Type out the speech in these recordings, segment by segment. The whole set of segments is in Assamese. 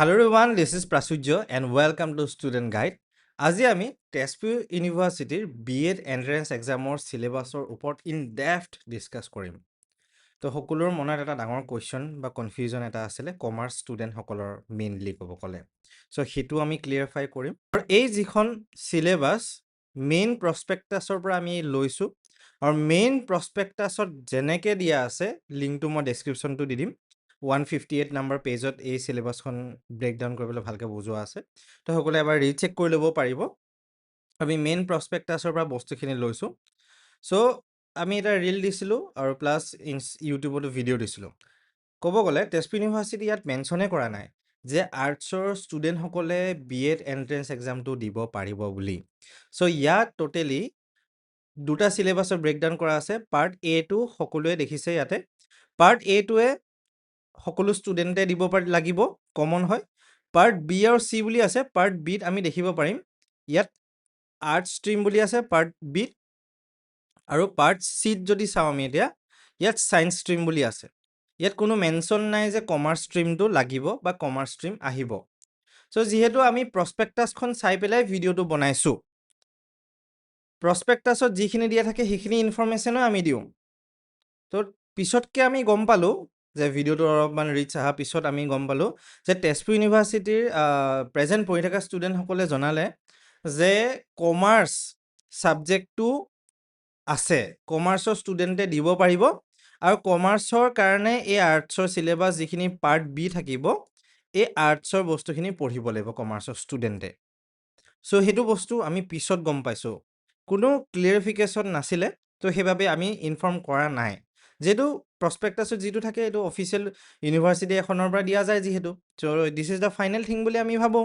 Hello everyone, this is Prasujya and welcome to Student Guide. আজি আমি Tezpur ইউনিভাৰ্চিটিৰ B.Ed Entrance Examৰ syllabusৰ ওপৰত in depth discuss কৰিম। তো সকলোৰ মনত এটা ডাঙৰ question বা confusion এটা আছিলে কমাৰ্চ ষ্টুডেণ্ট সকলৰ মেইনলি ক'ব ক'লে। সো সেইটো আমি ক্লিয়াৰিফাই কৰিম। আৰু এই যিখন syllabus মেইন প্ৰসপেক্টাছৰ পৰা আমি লৈছো আৰু মেইন প্ৰসপেক্টাছত যেনেকৈ দিয়া আছে লিংকটো মই ডেসক্ৰিপচনটো দি দিম। 158 নম্বৰ পেজত এই সিলেবাসখন ব্ৰেকডাউন কৰিবলৈ ভালকৈ বুজোৱা আছে তো সকলোৱে এবাৰ ৰিচেক কৰি ল'ব পাৰিব আমি মেইন প্ৰসপেক্টাছৰ পৰা বস্তুখিনি লৈছো সো আমি এটা ৰিল দিছিলো আৰু প্লাছ ইউটিউবতো ভিডিঅ' দিছিলো ক'ব গ'লে তেজপুৰ ইউনিভাৰ্চিটি ইয়াত মেনশ্যনে কৰা নাই যে আৰ্টছৰ ষ্টুডেণ্টসকলে B.Ed এন্ট্ৰেন্স এক্সামটো দিব পাৰিব বুলি সো ইয়াত টোটেলি দুটা সিলেবাসৰ ব্ৰেকডাউন কৰা আছে পাৰ্ট এ টো সকলোৱে দেখিছে ইয়াতে পাৰ্ট এ টোৱে সকলো ষ্টুডেণ্টে দিব লাগিব কমন হয় পাৰ্ট বি আৰু সি বুলি আছে পাৰ্ট বিত আমি দেখিব পাৰিম ইয়াত আৰ্ট ষ্ট্ৰীম বুলি আছে পাৰ্ট বিত আৰু পাৰ্ট সিত যদি চাওঁ আমি এতিয়া ইয়াত সায়েন্স ষ্ট্ৰীম বুলি আছে ইয়াত কোনো মেনশ্যন নাই যে কমাৰ্চ ষ্ট্ৰীমটো লাগিব বা কমাৰ্চ ষ্ট্ৰীম আহিব সো যিহেতু আমি প্ৰসপেক্টাছখন চাই পেলাই ভিডিঅ'টো বনাইছো প্ৰসপেক্টাছত যিখিনি দিয়া থাকে সেইখিনি ইনফৰমেশ্যনো আমি দিওঁ তো পিছতকে আমি গম পালো যে ভিডিঅ'টো অলপমান ৰিচ অহা পিছত আমি গম পালো যে তেজপুৰ ইউনিভাৰ্চিটিৰ প্ৰেজেণ্ট পঢ়ি থকা ষ্টুডেণ্টসকলে জনালে যে কমাৰ্চ ছাবজেক্টটো আছে কমাৰ্চৰ ষ্টুডেণ্টে দিব পাৰিব আৰু কমাৰ্চৰ কাৰণে এই আৰ্টছৰ সিলেবাস যিখিনি পাৰ্ট বি থাকিব এই আৰ্টছৰ বস্তুখিনি পঢ়িব লাগিব কমাৰ্চৰ ষ্টুডেণ্টে সো সেইটো বস্তু আমি পিছত গম পাইছো কোনো ক্লিয়াৰিফিকেশ্যন নাছিলে তো সেইবাবে আমি ইনফৰ্ম কৰা নাই যেটো প্ৰসপেক্টাছত যিটো থাকে এইটো অফিচিয়েল ইউনিভাৰ্চিটি এখনৰ পৰা দিয়া যায় যিহেতু so this is the final thing বুলি আমি ভাবো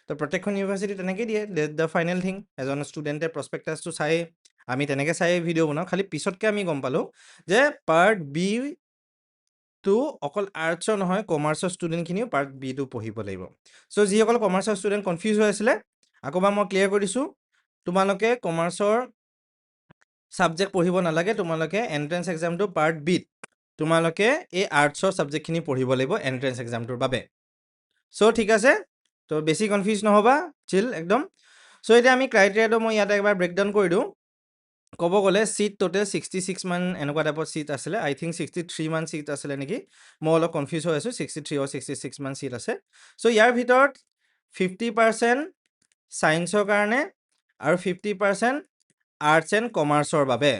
তো প্ৰত্যেকখন ইউনিভাৰ্চিটি তেনেকৈ দিয়ে দ্য ফাইনেল থিং এজন ষ্টুডেণ্টে প্ৰসপেক্টাছটো চাই আমি তেনেকৈ চাই ভিডিঅ' বনাওঁ খালি পিছতকৈ আমি গম পালোঁ যে পাৰ্ট বি টো অকল আৰ্টছৰ নহয় কমাৰ্চৰ ষ্টুডেণ্টখিনিও পাৰ্ট বি টো পঢ়িব লাগিব সো যিসকল কমাৰ্চৰ ষ্টুডেণ্ট কনফিউজ হৈ আছিলে আকৌবাৰ মই ক্লিয়াৰ কৰি দিছোঁ তোমালোকে কমাৰ্চৰ সাবজেক্ট পঢ়িব নালাগে তোমালোকে এন্ট্ৰেন্স এক্সামটো পাৰ্ট বিত তোমালোকে এই আৰ্টছৰ সাবজেক্টখিনি পঢ়িব লাগিব এন্ট্ৰেন্স এক্সামটোৰ বাবে সো ঠিক আছে তো বেছি কনফিউজ নহবা চিল একদম সো এতিয়া আমি ক্ৰাইটেৰিয়াটো মই ইয়াতে একবাৰ ব্ৰেকডাউন কৰি দিওঁ ক'ব গ'লে সিট টোটেল 66 মান এনেকুৱা টাইপৰ সিট আছিলে আই থিংক 63 মান সিট আছিলে নেকি মই অলপ কনফিউজ হৈ আছো 63 অৰ 66 মান সিট আছে সো ইয়াৰ ভিতৰত 50% সায়েন্সৰ কাৰণে আৰু 50% আৰ্টছ এণ্ড কমাৰ্চৰ বাবে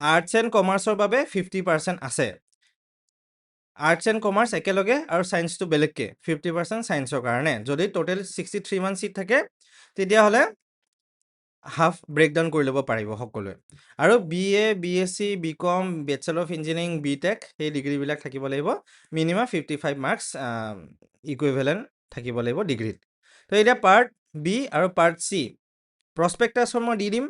আৰ্টছ এণ্ড কমাৰ্চৰ বাবে 50% আছে আৰ্টছ এণ্ড কমাৰ্চ একেলগে আৰু সায়েন্সটো বেলেগকে 50% সায়েন্সৰ কাৰণে যদি টোটেল 63 মান সিট থাকে তেতিয়াহ'লে হাফ ব্ৰেকডাউন কৰি ল'ব পাৰিব সকলোৱে আৰু BA BSc BCom bachelor of engineering BTech সেই ডিগ্ৰীবিলাক থাকিব লাগিব মিনিমাম 55 মাৰ্কছ ইকুইভেলেণ্ট থাকিব লাগিব ডিগ্ৰীত তো এতিয়া পাৰ্ট বি আৰু পাৰ্ট চি প্ৰসপেক্টাছৰ মই দি দিম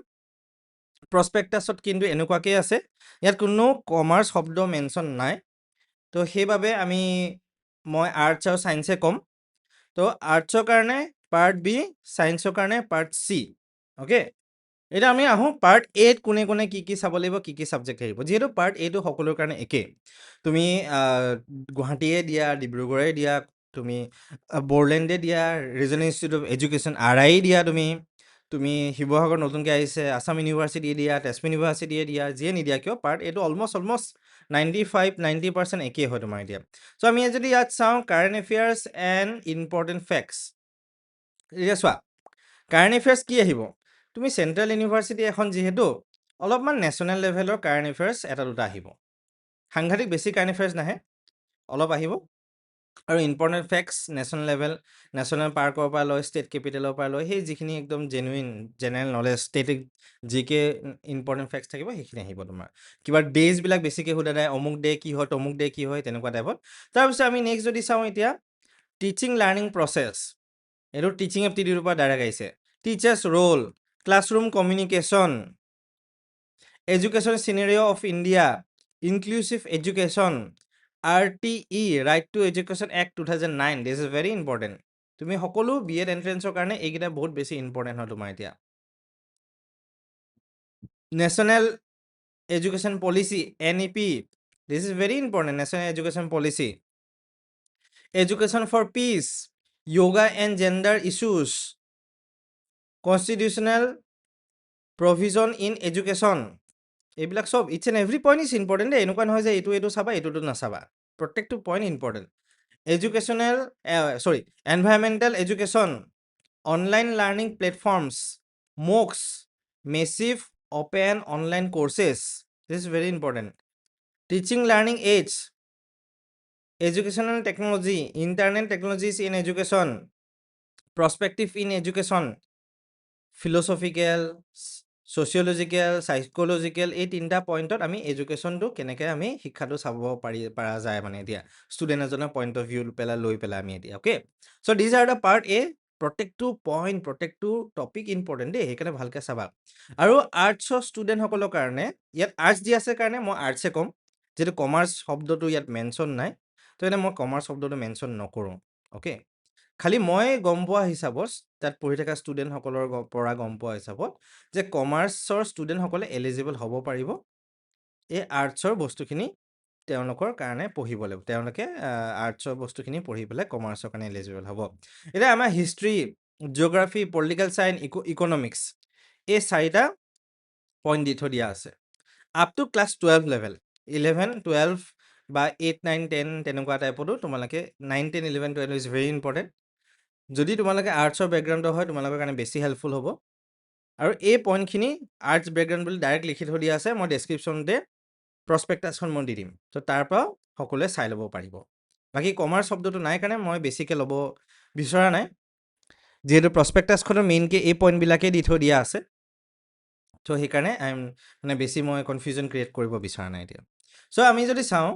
প্ৰসপেক্টাছত কিন্তু এনেকুৱাকৈ আছে ইয়াত কোনো কমাৰ্চ শব্দ মেনশ্যন নাই তো সেইবাবে মই আৰ্টছ আৰু সায়েন্সে ক'ম তো আৰ্টছৰ কাৰণে পাৰ্ট বি সায়েন্সৰ কাৰণে পাৰ্ট চি ওকে এটা আমি আহোঁ পাৰ্ট এত কোনে কোনে কি চাব লাগিব কি সাবজেক্ট আহিব যিহেতু পাৰ্ট এটো সকলোৰ কাৰণে একে তুমি গুৱাহাটীয়ে দিয়া ডিব্ৰুগড়ে দিয়া তুমি বৰলেণ্ডে দিয়া regional institute of education RI দিয়া তুমি শিৱসাগৰ নতুনকৈ আহিছে আসাম ইউনিভাৰ্চিটি দিয়া তেজপুৰ ইউনিভাৰ্চিটিয়ে দিয়া যিয়ে নিদিয়া কিয় পাৰ্ট এইটো অলমষ্ট 90% একেই হয় তোমাৰ এতিয়া চ' আমি যদি ইয়াত চাওঁ current affairs and important facts এতিয়া চোৱা কাৰেণ্ট এফেয়াৰ্ছ কি আহিব তুমি চেণ্ট্ৰেল ইউনিভাৰ্চিটি এখন যিহেতু অলপমান নেশ্যনেল লেভেলৰ কাৰেণ্ট এফেয়াৰ্ছ এটা দুটা আহিব সাংঘাতিক বেছি কাৰেণ্ট এফেয়াৰ্ছ নাহে অলপ আহিব আৰু important facts national level national পাৰ্কৰ পৰা লৈ ষ্টেট কেপিটেলৰ পৰা লৈ সেই যিখিনি একদম জেনুইন জেনেৰেল নলেজ ষ্টেটিক জিকে ইম্পৰ্টেণ্ট ফেক্টছ থাকিব সেইখিনি আহিব তোমাৰ কিবা ডেজবিলাক বেছিকৈ সোধা নাই অমুক ডে কি হয় তমুক ডে কি হয় তেনেকুৱা টাইপত তাৰপিছত আমি নেক্সট যদি চাওঁ এতিয়া টিচিং লাৰ্ণিং প্ৰচেছ এইটো টিচিং এপ্টিটিউডৰ পৰা ডাইৰেক্ট আহিছে teachers role classroom communication education scenario of India inclusive education RTE right to education act 2009 this is very important তুমি সকলো B.Ed এণ্ট্ৰেন্সৰ কাৰণে এইকেইটা বহুত বেছি ইম্পৰ্টেণ্ট হয় তোমাৰ এতিয়া national education policy NEP this is very important national education policy education for peace, yoga and gender issues, constitutional provision in education, এইবিলাক চব each and every point is important দেই। এনেকুৱা নহয় যে এইটো চাবা এইটোতো নাচাবা, প্ৰত্যেকটো point important. Educational environmental education, online learning platforms, MOOCs, massive open online courses, this is very important. Teaching learning aids, educational technology, internet technologies in education, prospective in education, philosophical, sociological, psychological, এই তিনিটা পইণ্টত আমি এডুকেশ্যনটো কেনেকৈ আমি শিক্ষাটো চাব পৰা যায় মানে এতিয়া ষ্টুডেণ্ট এজনৰ পইণ্ট অফ ভিউ লৈ পেলাই আমি এতিয়া okay. So' these are the part এ। প্ৰত্যেকটো পইণ্ট প্ৰত্যেকটো টপিক ইম্পৰ্টেণ্ট দেই, সেইকাৰণে ভালকৈ চাবা। আৰু আৰ্টছৰ ষ্টুডেণ্টসকলৰ কাৰণে ইয়াত আৰ্টছ দি আছে কাৰণে মই আৰ্টছে ক'ম, যিহেতু কমাৰ্চ শব্দটো ইয়াত মেনশ্যন নাই, তো এনে মই কমাৰ্চ শব্দটো মেনশ্যন নকৰোঁ অ'কে। খালি মই গম পোৱা হিচাপত তাত পঢ়ি থকা ষ্টুডেণ্টসকলৰ পৰা গম পোৱা হিচাপত যে কমাৰ্চৰ ষ্টুডেণ্টসকলে এলিজিবল হ'ব পাৰিব এই আৰ্টছৰ বস্তুখিনি তেওঁলোকৰ কাৰণে পঢ়িব লাগিব, তেওঁলোকে আৰ্টছৰ বস্তুখিনি পঢ়ি পেলাই কমাৰ্চৰ কাৰণে এলিজিবল হ'ব। এতিয়া আমাৰ history, geography, political science, economics, এই 4টা পইণ্ট দি থৈ দিয়া আছে আপ টু ক্লাছ 12 লেভেল। 11, 12 বা 8, 9, 10 তেনেকুৱা টাইপতো তোমালোকে 9, 10, 11, 12 ইজ ভেৰি ইম্পৰ্টেণ্ট। যদি তোমালোকে আৰ্টছৰ বেকগ্ৰাউণ্ডৰ হয় তোমালোকৰ কাৰণে বেছি হেল্পফুল হ'ব। আৰু এই পইণ্টখিনি আৰ্টছ বেকগ্ৰাউণ্ড বুলি ডাইৰেক্ট লিখি থৈ দিয়া আছে, মই ডেছক্ৰিপশ্যনতে প্ৰস্পেক্টাছখন মই দি দিম, তো তাৰ পৰাও সকলোৱে চাই ল'ব পাৰিব। বাকী কমাৰ্চ শব্দটো নাই কাৰণে মই বেছিকৈ ল'ব বিচৰা নাই, যিহেতু প্ৰস্পেক্টাছখনৰ মেইনকৈ এই পইণ্টবিলাকেই দি থৈ দিয়া আছে, ত' সেইকাৰণে মানে বেছি মই কনফিউজন ক্ৰিয়েট কৰিব বিচৰা নাই এতিয়া। চ' আমি যদি চাওঁ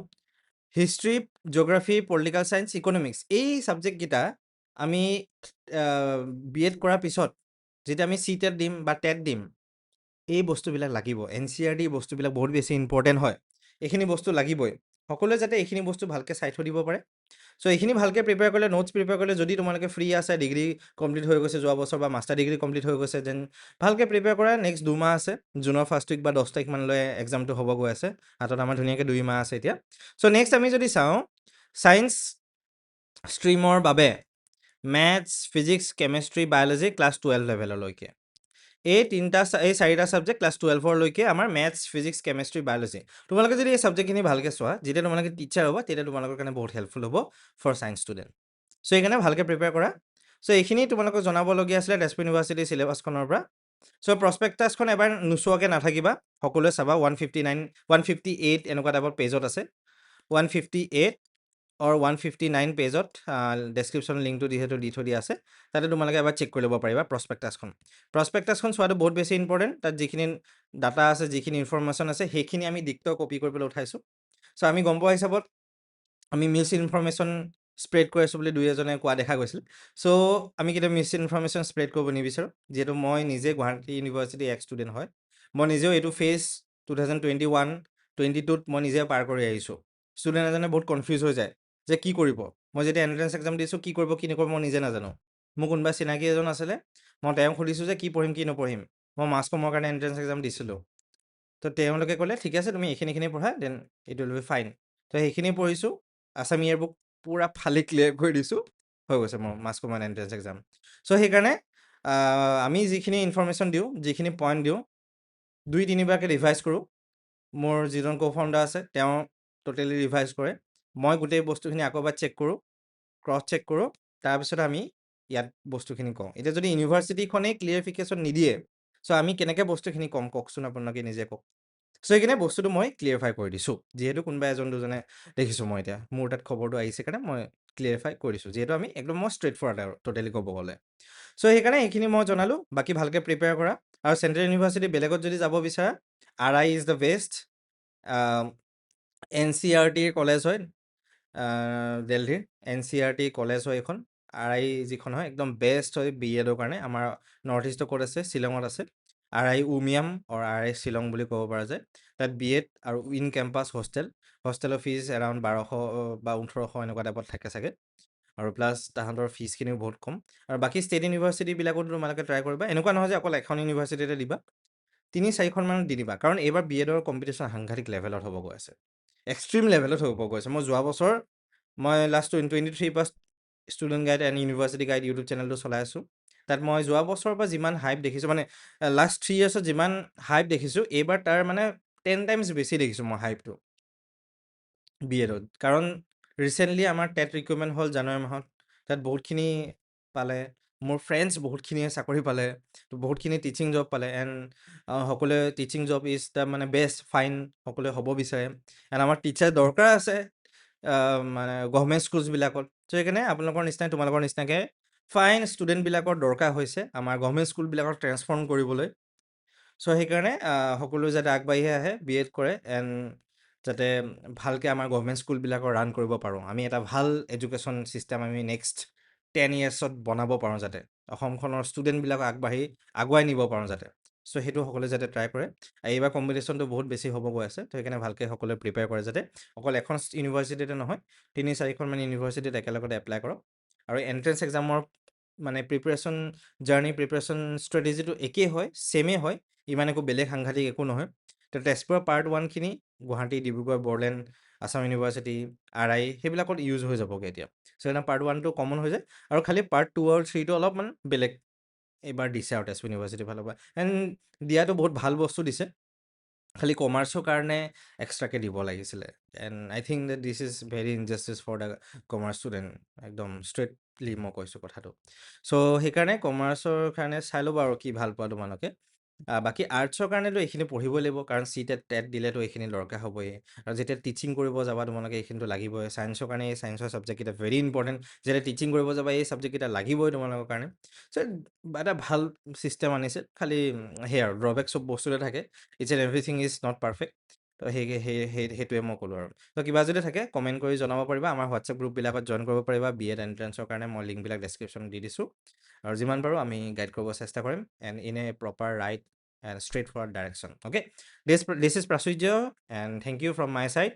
history, geography, political science, economics, এই ছাবজেক্টকেইটা আমি B.Ed কৰাৰ পিছত যেতিয়া আমি CTET দিম বা টেট দিম, এই বস্তুবিলাক লাগিব। NCERT বস্তুবিলাক বহুত বেছি ইম্পৰ্টেণ্ট হয়, এইখিনি বস্তু লাগিবই। সকলোৱে যাতে এইখিনি বস্তু ভালকৈ চাই থৈ দিব পাৰে। চ' এইখিনি ভালকৈ প্ৰিপেয়াৰ কৰিলে, নোটছ প্ৰিপেয়াৰ কৰিলে, যদি তোমালোকে ফ্ৰী আছে, ডিগ্ৰী কমপ্লিট হৈ গৈছে যোৱা বছৰ বা মাষ্টাৰ ডিগ্ৰী কমপ্লিট হৈ গৈছে, দেন ভালকৈ প্ৰিপেয়াৰ কৰা। নেক্সট 2 মাহ আছে, জুনৰ ফাৰ্ষ্ট উইক বা 10 তাৰিখমানলৈ এক্সামটো হ'ব গৈ আছে, হাতত আমাৰ ধুনীয়াকৈ 2 মাহ আছে এতিয়া। চ' নেক্সট আমি যদি চাওঁ ছায়েন্স ষ্ট্ৰীমৰ বাবে maths, physics, chemistry, biology class 12 লেভেললৈকে, এই 4টা ছাবজেক্ট ক্লাছ 12লৈকে আমাৰ মেথছ, ফিজিক্স, কেমেষ্ট্ৰি, বায়'লজি। তোমালোকে যদি এই ছাবজেক্টখিনি ভালকৈ চোৱা, যেতিয়া তোমালোকে টিচাৰ হ'ব তেতিয়া তোমালোকৰ কাৰণে বহুত হেল্পফুল হ'ব ফৰ ছায়েন্স ষ্টুডেণ্ট। চ' সেইকাৰণে ভালকৈ প্ৰিপেয়াৰ কৰা। চ' এইখিনি তোমালোকক জনাবলগীয়া আছিলে তেজপুৰ ইউনিভাৰ্চিটিৰ চিলেবাছখনৰ পৰা। চ' প্ৰস্পেক্টাছখন এবাৰ নোচোৱাকৈ নাথাকিবা, সকলোৱে চাবা। 159, 158 এনেকুৱা টাইপৰ পেজত আছে, 158 অৰ 159 পেজত ডেছক্ৰিপশ্যন লিংকটো যিহেতু দি থৈ দিয়া আছে, তাতে তোমালোকে এবাৰ চেক কৰি ল'ব পাৰিবা প্ৰস্পেক্টাছখন। প্ৰস্পেক্টাছখন চোৱাটো বহুত বেছি ইম্পৰ্টেণ্ট। তাত যিখিনি ডাটা আছে, যিখিনি ইনফৰমেশ্যন আছে, সেইখিনি আমি ডিক্ট কপি কৰি পেলাই উঠাইছোঁ। চ' আমি গম পোৱা হিচাপত আমি মিছ ইনফৰমেশ্যন স্প্ৰেড কৰি আছোঁ বুলি 2-এজনে কোৱা দেখা গৈছিল। চ' আমি কেতিয়াও মিছ ইনফৰমেশ্যন স্প্ৰেড কৰিব নিবিচাৰোঁ, যিহেতু মই নিজে গুৱাহাটী ইউনিভাৰ্চিটিৰ এক ষ্টুডেণ্ট হয়। মই নিজেও এইটো ফেজ 2021-22ত মই নিজে পাৰ কৰি আহিছোঁ। ষ্টুডেণ্ট এজনে বহুত কনফিউজ হৈ যায় যে কি কৰিব। মই যেতিয়া এণ্ট্ৰেঞ্চ এক্সাম দিছোঁ, কি কৰিব কি নকৰিব মই নিজে নাজানো। মোৰ কোনোবা চিনাকি এজন আছিলে, মই তেওঁক সুধিছোঁ যে কি পঢ়িম কি নপঢ়িম। মই মাছ কমৰ কাৰণে এণ্ট্ৰেঞ্চ এক্সাম দিছিলোঁ, তো তেওঁলোকে ক'লে ঠিক আছে তুমি এইখিনিখিনি পঢ়া, then it will be fine. তো সেইখিনি পঢ়িছোঁ, আছাম ইয়েৰ বুক পূৰা ফালি ক্লিয়াৰ কৰি দিছোঁ, হৈ গৈছে মোৰ মাছ কমৰ এণ্ট্ৰেঞ্চ এক্সাম। চ' সেইকাৰণে আমি যিখিনি ইনফৰমেশ্যন দিওঁ, যিখিনি পইণ্ট দিওঁ, 2-3বাৰকৈ ৰিভাইজ কৰোঁ। মোৰ যিজন কো-ফাউণ্ডাৰ আছে তেওঁ টোটেলি ৰিভাইজ কৰে। মই গোটেই বস্তুখিনি আকৌ এবাৰ চেক কৰোঁ, ক্ৰছ চেক কৰোঁ, তাৰপিছত আমি ইয়াত বস্তুখিনি কওঁ। এতিয়া যদি ইউনিভাৰ্চিটিখনেই ক্লিয়াৰিফিকেশ্যন নিদিয়ে, চ' আমি কেনেকৈ বস্তুখিনি ক'ম কওকচোন, আপোনালোকে নিজে কওক। চ' সেইকাৰণে বস্তুটো মই ক্লিয়াৰিফাই কৰি দিছোঁ, যিহেতু কোনোবা এজন দুজনে দেখিছোঁ মই এতিয়া মোৰ তাত খবৰটো আহিছে কাৰণে মই ক্লিয়াৰিফাই কৰি দিছোঁ, যিহেতু আমি একদম মই ষ্ট্ৰেইট ফৰৱাৰ্ড আৰু টোটেলি ক'ব গ'লে। চ' সেইকাৰণে এইখিনি মই জনালোঁ। বাকী ভালকৈ প্ৰিপেয়াৰ কৰা। আৰু চেণ্ট্ৰেল ইউনিভাৰ্চিটি বেলেগত যদি যাব বিচাৰা, RI ইজ দ্য বেষ্ট। NCERTৰ কলেজ হয়, দিল্লীৰ NCERT কলেজ হয় এইখন। RI যিখন হয় একদম বেষ্ট হয় B.Edৰ কাৰণে। আমাৰ নৰ্থ ইষ্টৰ ক'ত আছে, শ্বিলঙত আছে। RI উমিয়াম অৰ RI শ্বিলং বুলি ক'ব পৰা যায়। তাত B.Ed আৰু ইন কেম্পাছ হোষ্টেলৰ ফিজ এৰাউণ্ড 1200 বা 1800 এনেকুৱা টাইপত থাকে চাগে, আৰু প্লাছ তাহাঁতৰ ফিজখিনিও বহুত কম। আৰু বাকী ষ্টেট ইউনিভাৰ্চিটিবিলাকতো তোমালোকে ট্ৰাই কৰিবা। এনেকুৱা নহয় যে অকল এখন ইউনিভাৰ্চিটিতে দিবা, 3-4খনমানত দি দিবা, কাৰণ এইবাৰ B.Edৰ কম্পিটিশ্যন সাংঘাতিক লেভেলত হ'ব গৈ আছে, এক্সট্ৰিম লেভেলত হ'ব গৈ আছে। মই যোৱা বছৰ মই লাষ্ট 2023 পৰা student guide and university guide YouTube চেনেলটো চলাই আছোঁ। তাত মই যোৱা বছৰৰ পৰা যিমান হাইপ দেখিছোঁ, মানে লাষ্ট 3 ইয়াৰ্ছত যিমান হাইপ দেখিছোঁ, এইবাৰ তাৰ মানে 10 টাইমছ বেছি দেখিছোঁ মই হাইপটো B.Edত। কাৰণ ৰিচেণ্টলি আমাৰ টেট ৰিক্ৰুইটমেণ্ট হ'ল জানুৱাৰী মাহত, তাত বহুতখিনি পালে, মোৰ ফ্ৰেণ্ডছ বহুতখিনিয়ে চাকৰি পালে, তো বহুতখিনি টিচিং জব পালে, এণ্ড সকলোৱে টিচিং জব ইজ দ্য মানে বেষ্ট ফাইন সকলোৱে হ'ব বিচাৰে, এণ্ড আমাৰ টিচাৰ দৰকাৰ আছে মানে গভৰ্ণমেণ্ট স্কুলছবিলাকত। চ' সেইকাৰণে আপোনালোকৰ নিচিনাই তোমালোকৰ নিচিনাকৈ ফাইন ষ্টুডেণ্টবিলাকৰ দৰকাৰ হৈছে আমাৰ গভৰ্ণমেণ্ট স্কুলবিলাকক ট্ৰেন্সফৰ্ম কৰিবলৈ। চ' সেইকাৰণে সকলোৱে যাতে আগবাঢ়ি আহে, B.Ed কৰে, এণ্ড যাতে ভালকৈ আমাৰ গভৰ্ণমেণ্ট স্কুলবিলাকৰ ৰান কৰিব পাৰোঁ। আমি এটা ভাল এডুকেশ্যন ছিষ্টেম আমি নেক্সট 10 ইয়াৰ্ছত বনাব পাৰোঁ, যাতে অসমখনৰ ষ্টুডেণ্টবিলাকক আগুৱাই নিব পাৰোঁ যাতে। চ' সেইটো সকলোৱে যাতে ট্ৰাই কৰে। আৰু এইবাৰ কম্পিটিশ্যনটো বহুত বেছি হ'ব গৈ আছে, তো সেইকাৰণে ভালকৈ সকলোৱে প্ৰিপেয়াৰ কৰে যাতে অকল এখন ইউনিভাৰ্চিটিতে নহয়, 3-4খন ইউনিভাৰ্চিটিত একেলগতে এপ্লাই কৰক। আৰু এণ্ট্ৰেন্স এক্সামৰ মানে প্ৰিপেৰেশ্যন জাৰ্ণি, প্ৰিপেৰেশ্যন ষ্ট্ৰেটেজিটো একেই হয়, ছেমেই হয়, ইমান একো বেলেগ সাংঘাতিক একো নহয়। তো তেজপুৰৰ পাৰ্ট 1খিনি গুৱাহাটী, ডিব্ৰুগড়, বড়োলেণ্ড, আছাম ইউনিভাৰ্চিটি, RI সেইবিলাকত ইউজ হৈ যাবগৈ এতিয়া। চ' সেইকাৰণে পাৰ্ট 1টো কমন হৈ যায়, আৰু খালি পাৰ্ট 2 আৰু 3টো অলপমান বেলেগ এইবাৰ দিছে আৰু তেজপুৰ ইউনিভাৰ্চিটিৰ ফালৰ পৰা। এণ্ড দিয়াটো বহুত ভাল বস্তু দিছে, খালি কমাৰ্চৰ কাৰণে এক্সট্ৰাকৈ দিব লাগিছিলে। And I think that this is very injustice for the commerce student, একদম ষ্ট্ৰেইটলি মই কৈছোঁ কথাটো। চ' সেইকাৰণে কমাৰ্চৰ কাৰণে চাই ল'ব আৰু কি ভাল পোৱা তোমালোকে। বাকী আৰ্টছৰ কাৰণেতো এইখিনি পঢ়িবই লাগিব, কাৰণ টেট দিলেতো এইখিনি দৰকাৰ হ'বই, আৰু যেতিয়া টিচিং কৰিব যাবা তোমালোকে এইখিনিতো লাগিবই। ছায়েন্সৰ কাৰণে এই ছায়েন্সৰ ছাবজেক্টকেইটা ভেৰি ইম্পৰ্টেণ্ট, যেতিয়া টিচিং কৰিব যাবা এই ছাবজেক্টকেইটা লাগিবই তোমালোকৰ কাৰণে। চ' এটা ভাল ছিষ্টেম আনিছে, খালি সেয়া আৰু ড্ৰবেক চব বস্তুতে থাকে, each and everything is not perfect. তো সেইটোৱে মই ক'লোঁ আৰু। তো কিবা যদি থাকে কমেণ্ট কৰি জনাব পাৰিবা, আমাৰ হোৱাটছএপ গ্ৰুপবিলাকত জইন কৰিব পাৰিবা। B.Ed এণ্ট্ৰেঞ্চৰ কাৰণে মই লিংকবিলাক ডেছক্ৰিপশ্যনত দি দিছোঁ, আৰু যিমান পাৰোঁ আমি গাইড কৰিব চেষ্টা কৰিম, and in a proper right and straightforward direction. Okay, this is Prachurya, and thank you from my side.